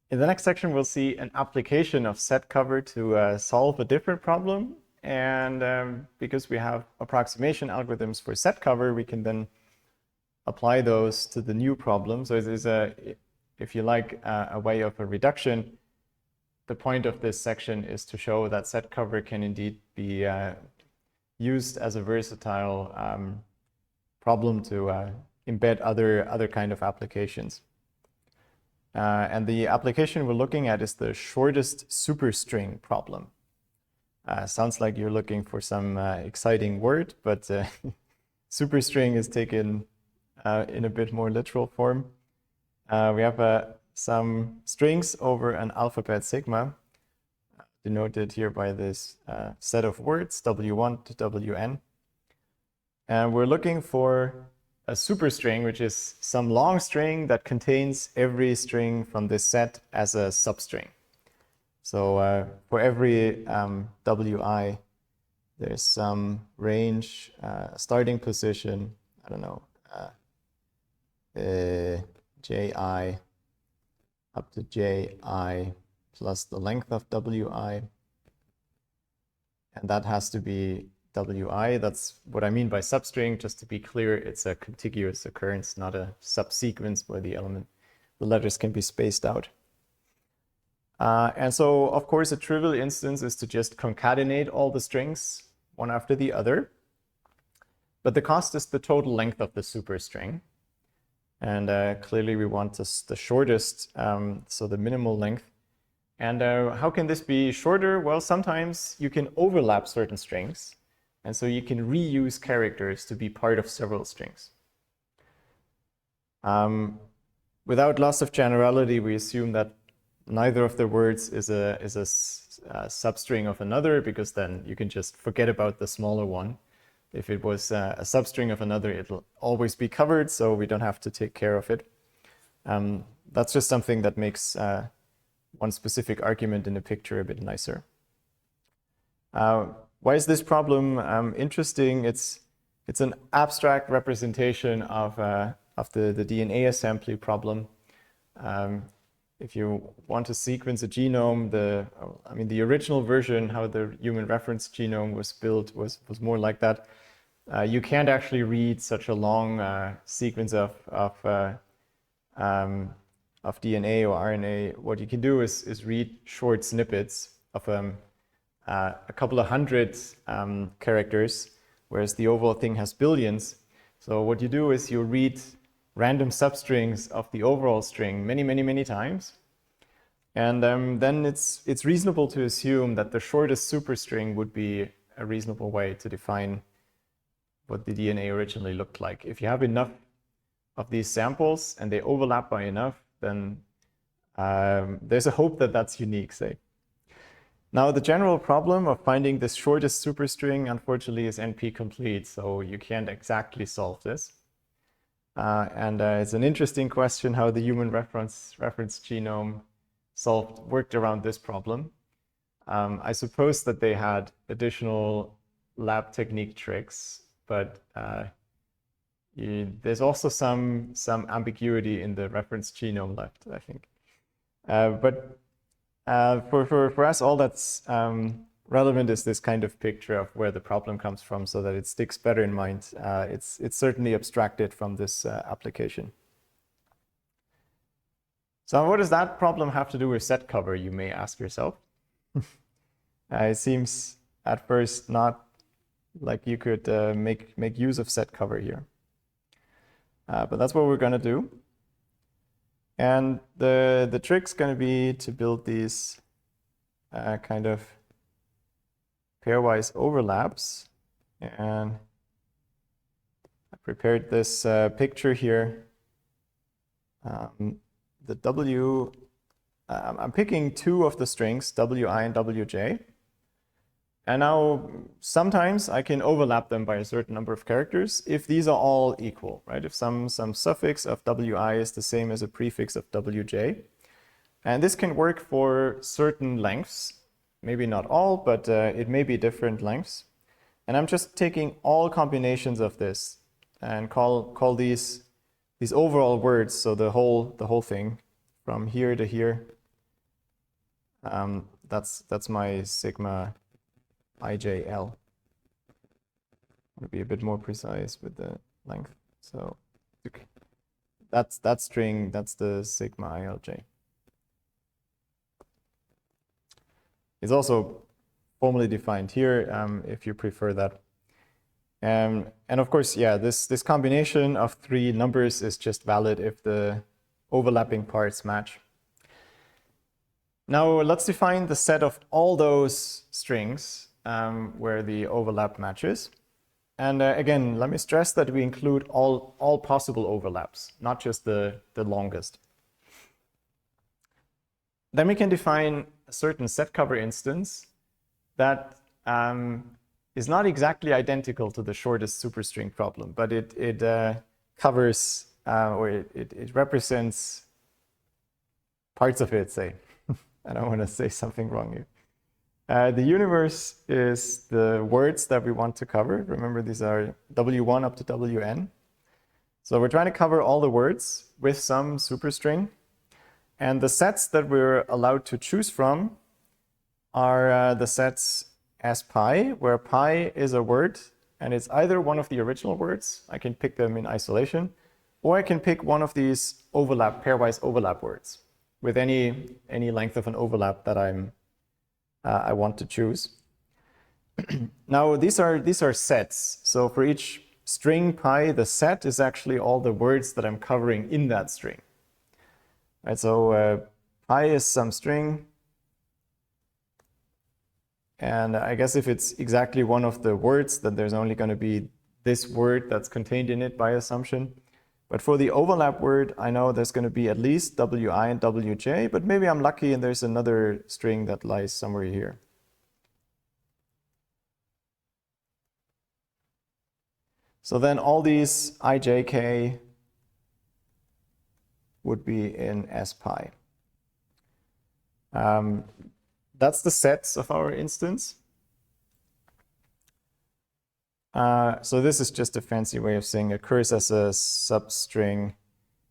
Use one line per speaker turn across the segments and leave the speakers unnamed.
In the next section, we'll see an application of set cover to solve a different problem. And because we have approximation algorithms for set cover, we can then apply those to the new problem. So it is if you like, a way of a reduction. The point of this section is to show that set cover can indeed be used as a versatile problem to embed other kind of applications. And the application we're looking at is the shortest superstring problem. Sounds like you're looking for some exciting word, but superstring is taken in a bit more literal form. We have some strings over an alphabet sigma, denoted here by this set of words, W1 to Wn. And we're looking for a superstring, which is some long string that contains every string from this set as a substring. So for every Wi, there's some range, starting position, I don't know, Ji up to Ji plus the length of Wi. And that has to be Wi. That's what I mean by substring. Just to be clear, it's a contiguous occurrence, not a subsequence where the letters can be spaced out. And so, of course, a trivial instance is to just concatenate all the strings one after the other. But the cost is the total length of the superstring. And clearly, we want the shortest, so the minimal length. And how can this be shorter? Well, sometimes you can overlap certain strings. And so you can reuse characters to be part of several strings. Without loss of generality, we assume that neither of the words is a substring of another, because then you can just forget about the smaller one. If it was a substring of another, it'll always be covered, so we don't have to take care of it. That's just something that makes one specific argument in a picture a bit nicer. Why is this problem interesting? It's an abstract representation of the DNA assembly problem. If you want to sequence a genome, the original version, how the human reference genome was built, was more like that. You can't actually read such a long sequence of DNA or RNA. What you can do is read short snippets of a couple of hundred characters, whereas the overall thing has billions. So what you do is you read random substrings of the overall string many times. And then it's reasonable to assume that the shortest superstring would be a reasonable way to define what the DNA originally looked like. If you have enough of these samples and they overlap by enough, then there's a hope that that's unique, say. Now, the general problem of finding this shortest superstring, unfortunately, is NP-complete, so you can't exactly solve this. And it's an interesting question how the human reference genome worked around this problem. I suppose that they had additional lab technique tricks, but there's also some ambiguity in the reference genome left, I think. But for us, all that's relevant is this kind of picture of where the problem comes from, so that it sticks better in mind. It's certainly abstracted from this application. So what does that problem have to do with set cover, you may ask yourself? It seems at first not like you could make use of set cover here. But that's what we're going to do. And the trick's going to be to build these kind of pairwise overlaps. And I prepared this picture here. The W, I'm picking two of the strings, Wi and Wj. And now sometimes I can overlap them by a certain number of characters if these are all equal, right? If some suffix of Wi is the same as a prefix of Wj. And this can work for certain lengths, maybe not all, but it may be different lengths. And I'm just taking all combinations of this and call these overall words, so the whole thing from here to here, That's my sigma ijl. I'll be a bit more precise with the length. So okay. That's that string, that's the sigma ilj. It's also formally defined here, if you prefer that. And of course, yeah, this combination of three numbers is just valid if the overlapping parts match. Now let's define the set of all those strings where the overlap matches. And again, let me stress that we include all possible overlaps, not just the longest. Then we can define a certain set cover instance that is not exactly identical to the shortest superstring problem, but it covers or it represents parts of it, say. I don't want to say something wrong here. The universe is the words that we want to cover. Remember, these are W1 up to Wn. So we're trying to cover all the words with some superstring. And the sets that we're allowed to choose from are the sets as pi, where pi is a word, and it's either one of the original words, I can pick them in isolation, or I can pick one of these overlap, pairwise overlap words with any length of an overlap that I want to choose. Now these are sets. So for each string pi, the set is actually all the words that I'm covering in that string. Right, so pi is some string, and I guess if it's exactly one of the words, then there's only going to be this word that's contained in it by assumption. But for the overlap word, I know there's going to be at least wi and wj, but maybe I'm lucky and there's another string that lies somewhere here. So then all these ijk would be in S pi. That's the sets of our instance. So this is just a fancy way of saying occurs as a substring.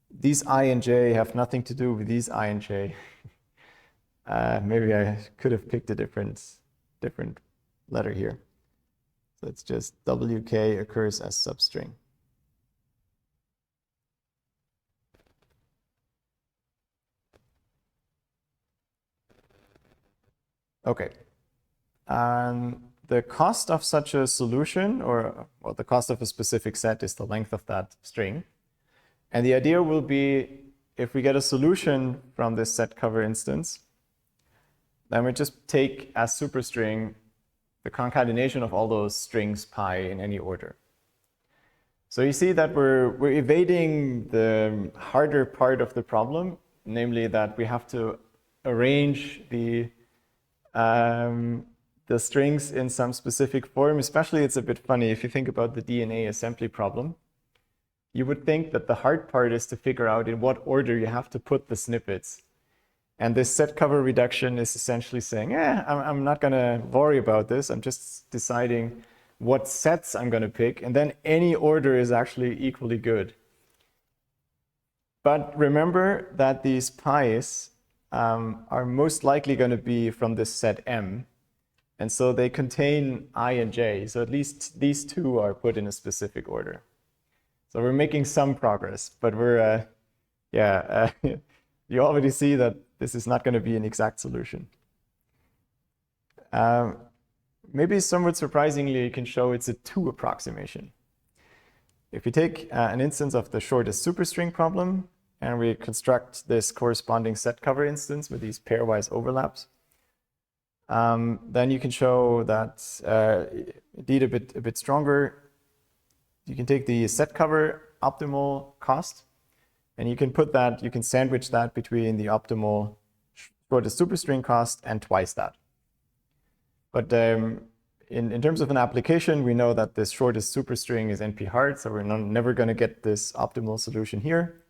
These I and j have nothing to do with these I and j. Maybe I could have picked a different letter here. So it's just wk occurs as substring. Okay. The cost of such a solution, or well, the cost of a specific set is the length of that string. And the idea will be, if we get a solution from this set cover instance, then we just take as superstring the concatenation of all those strings pi in any order. So you see that we're evading the harder part of the problem, namely that we have to arrange the strings in some specific form. Especially, it's a bit funny if you think about the DNA assembly problem. You would think that the hard part is to figure out in what order you have to put the snippets. And this set cover reduction is essentially saying, I'm not going to worry about this. I'm just deciding what sets I'm going to pick. And then any order is actually equally good. But remember that these pi's are most likely going to be from this set M. And so they contain I and J. So at least these two are put in a specific order. So we're making some progress, but we're, you already see that this is not going to be an exact solution. Maybe somewhat surprisingly, you can show it's a 2 approximation. If you take an instance of the shortest superstring problem, and we construct this corresponding set cover instance with these pairwise overlaps, then you can show that indeed a bit stronger. You can take the set cover optimal cost, and you can sandwich that between the optimal shortest superstring cost and twice that. But in terms of an application, we know that this shortest superstring is NP hard, so we're never going to get this optimal solution here.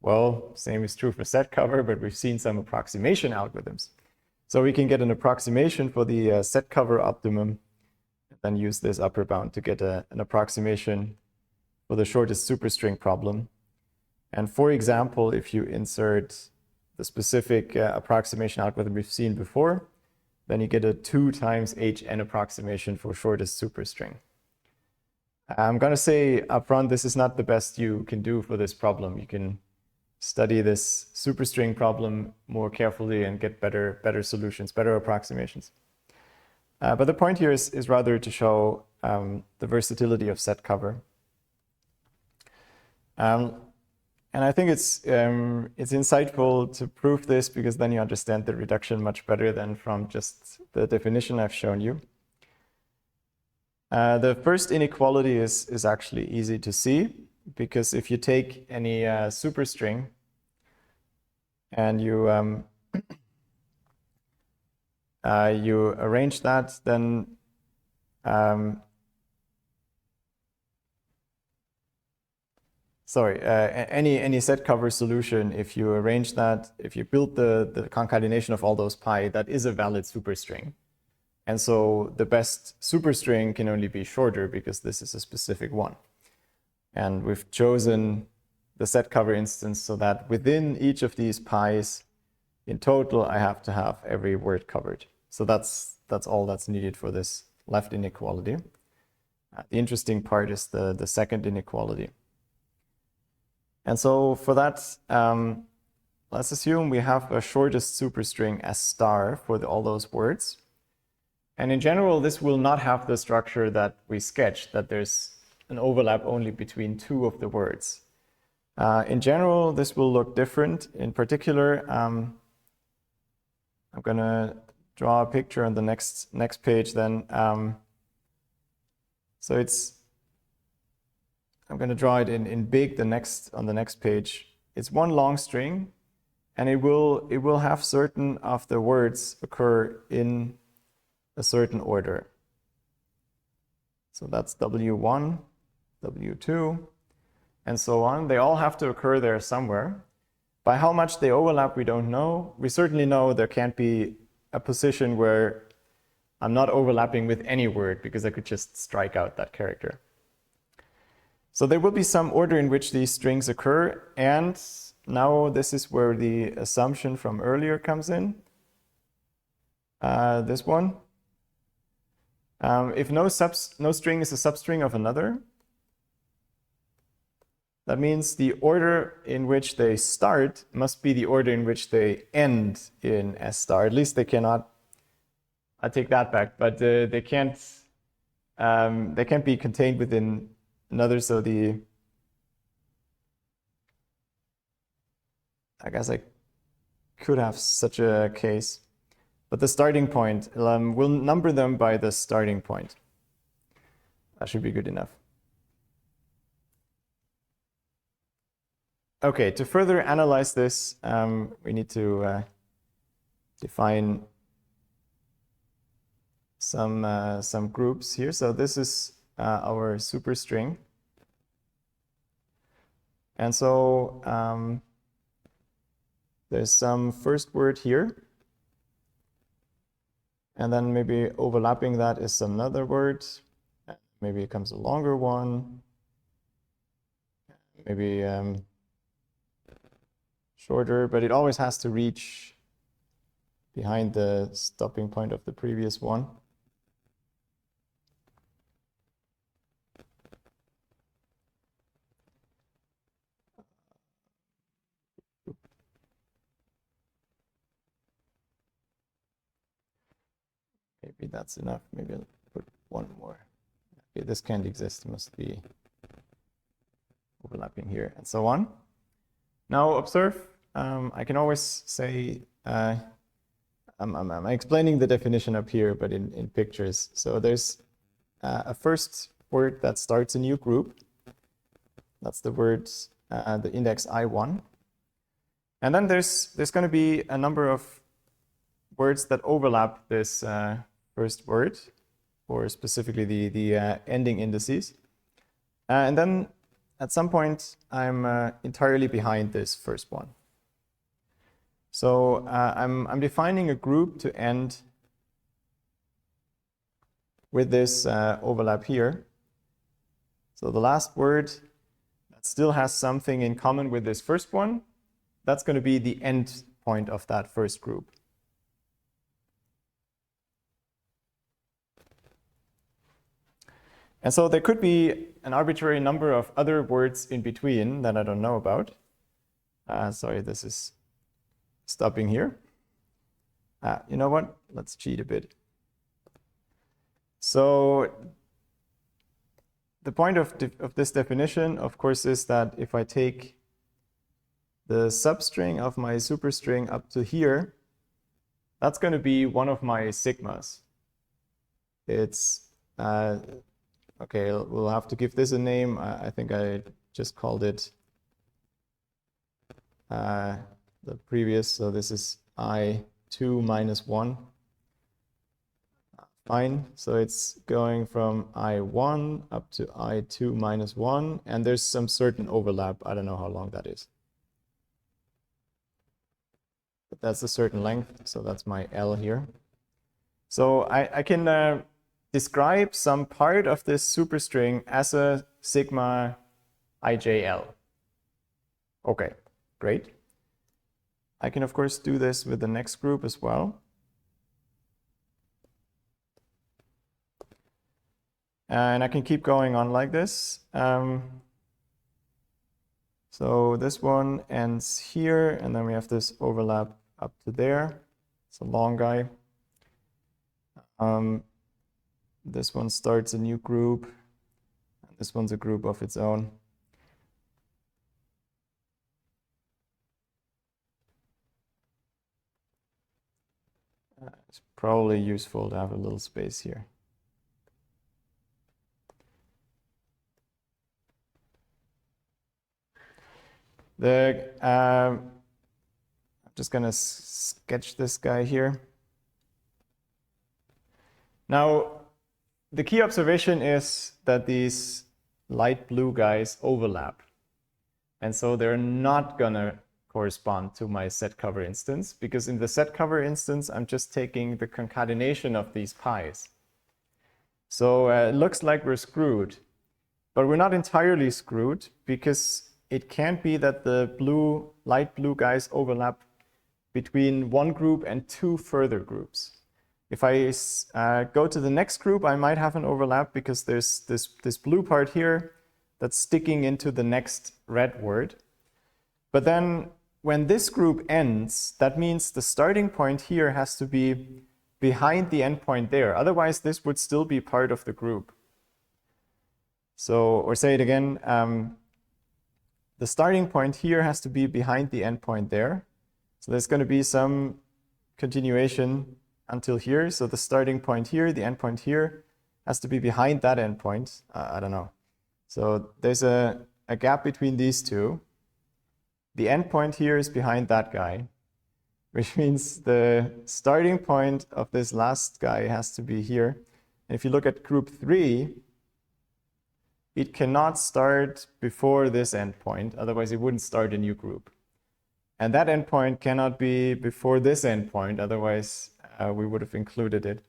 Well, same is true for set cover, but we've seen some approximation algorithms. So we can get an approximation for the set cover optimum, and then use this upper bound to get an approximation for the shortest superstring problem. And for example, if you insert the specific approximation algorithm we've seen before, then you get a 2 times hn approximation for shortest superstring. I'm going to say upfront, this is not the best you can do for this problem. You can study this superstring problem more carefully and get better solutions, better approximations. But the point here is rather to show the versatility of set cover. And I think it's insightful to prove this, because then you understand the reduction much better than from just the definition I've shown you. The first inequality is actually easy to see, because if you take any superstring and you you arrange that, then any set cover solution, if you arrange that, if you build the concatenation of all those pi, that is a valid superstring. And so the best superstring can only be shorter, because this is a specific one. And we've chosen the set cover instance so that within each of these pi's, in total, I have to have every word covered. So that's all that's needed for this left inequality. The interesting part is the second inequality. And so for that, let's assume we have a shortest superstring as star for all those words. And in general, this will not have the structure that we sketched, that there's an overlap only between 2 of the words. In general, this will look different. In particular, I'm going to draw a picture on the next page then. So I'm going to draw it in big on the next page. It's one long string, and it will have certain of the words occur in a certain order. So that's W1, W2, and so on. They all have to occur there somewhere. By how much they overlap, we don't know. We certainly know there can't be a position where I'm not overlapping with any word, because I could just strike out that character. So there will be some order in which these strings occur, and now this is where the assumption from earlier comes in. This one. If no string is a substring of another, that means the order in which they start must be the order in which they end in S star. At least they cannot, I take that back, but they can't be contained within another. So I guess I could have such a case. But the starting point, we'll number them by the starting point. That should be good enough. Okay, to further analyze this, we need to define some groups here. So this is our superstring. And so there's some first word here. And then maybe overlapping that is another word. Maybe it comes a longer one. Maybe shorter, but it always has to reach behind the stopping point of the previous one. Maybe that's enough. Maybe I'll put one more. Okay, this can't exist. It must be overlapping here, and so on. Now observe. I can always say I'm explaining the definition up here, but in pictures. So there's a first word that starts a new group. That's the word, the index I1. And then there's going to be a number of words that overlap this first word, or specifically the ending indices. And then at some point, I'm entirely behind this first one. So I'm defining a group to end with this overlap here. So the last word that still has something in common with this first one, that's going to be the end point of that first group. And so there could be an arbitrary number of other words in between that I don't know about. Sorry, this is stopping here. You know what? Let's cheat a bit. So the point of this definition, of course, is that if I take the substring of my superstring up to here, that's going to be one of my sigmas. It's, okay, we'll have to give this a name. I think I just called it the previous, so this is I2 minus 1. Fine, so it's going from I1 up to I2 minus 1, and there's some certain overlap. I don't know how long that is. But that's a certain length, so that's my L here. So I can describe some part of this superstring as a sigma ijl. Okay, great. I can, of course, do this with the next group as well. And I can keep going on like this. So this one ends here, and then we have this overlap up to there. It's a long guy. This one starts a new group. This one's a group of its own. It's probably useful to have a little space here. I'm just going to sketch this guy here. Now, the key observation is that these light blue guys overlap. And so they're not going to correspond to my set cover instance, because in the set cover instance, I'm just taking the concatenation of these pi's. So it looks like we're screwed, but we're not entirely screwed, because it can't be that the light blue guys overlap between one group and two further groups. If I go to the next group, I might have an overlap because there's this blue part here that's sticking into the next red word. But then when this group ends, that means the starting point here has to be behind the endpoint there. Otherwise, this would still be part of the group. So, or say it again, the starting point here has to be behind the endpoint there. So there's going to be some continuation until here. So the starting point here, the endpoint here, has to be behind that endpoint. I don't know. So there's a gap between these two. The endpoint here is behind that guy, which means the starting point of this last guy has to be here. And if you look at group 3, it cannot start before this endpoint, otherwise it wouldn't start a new group. And that endpoint cannot be before this endpoint, otherwise we would have included it.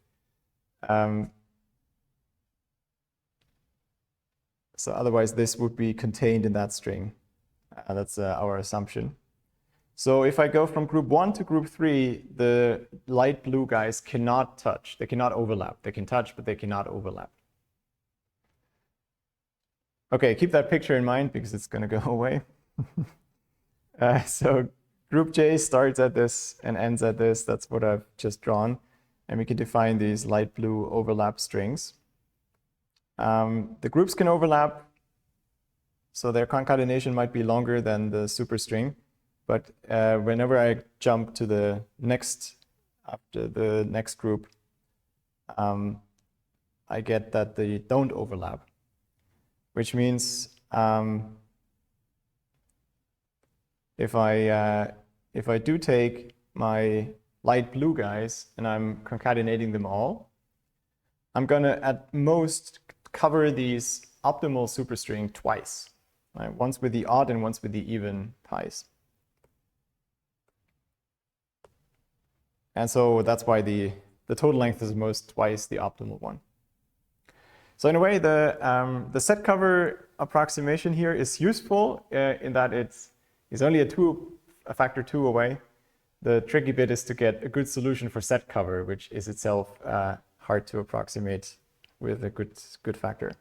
So otherwise this would be contained in that string. That's our assumption. So if I go from group 1 to group 3, the light blue guys cannot touch. They cannot overlap. They can touch, but they cannot overlap. Okay, keep that picture in mind because it's going to go away. So group J starts at this and ends at this. That's what I've just drawn. And we can define these light blue overlap strings. The groups can overlap, so their concatenation might be longer than the superstring. But whenever I jump to the next, after the next group, I get that they don't overlap. Which means if I do take my light blue guys and I'm concatenating them all, I'm going to at most cover these optimal superstring twice, right? Once with the odd and once with the even pi's. And so that's why the total length is most twice the optimal one. So in a way, the set cover approximation here is useful in that it's only a factor 2 away. The tricky bit is to get a good solution for set cover, which is itself hard to approximate with a good factor.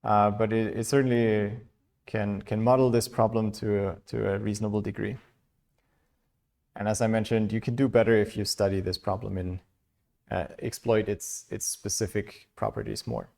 But it certainly can model this problem to a reasonable degree. And as I mentioned, you can do better if you study this problem and exploit its specific properties more.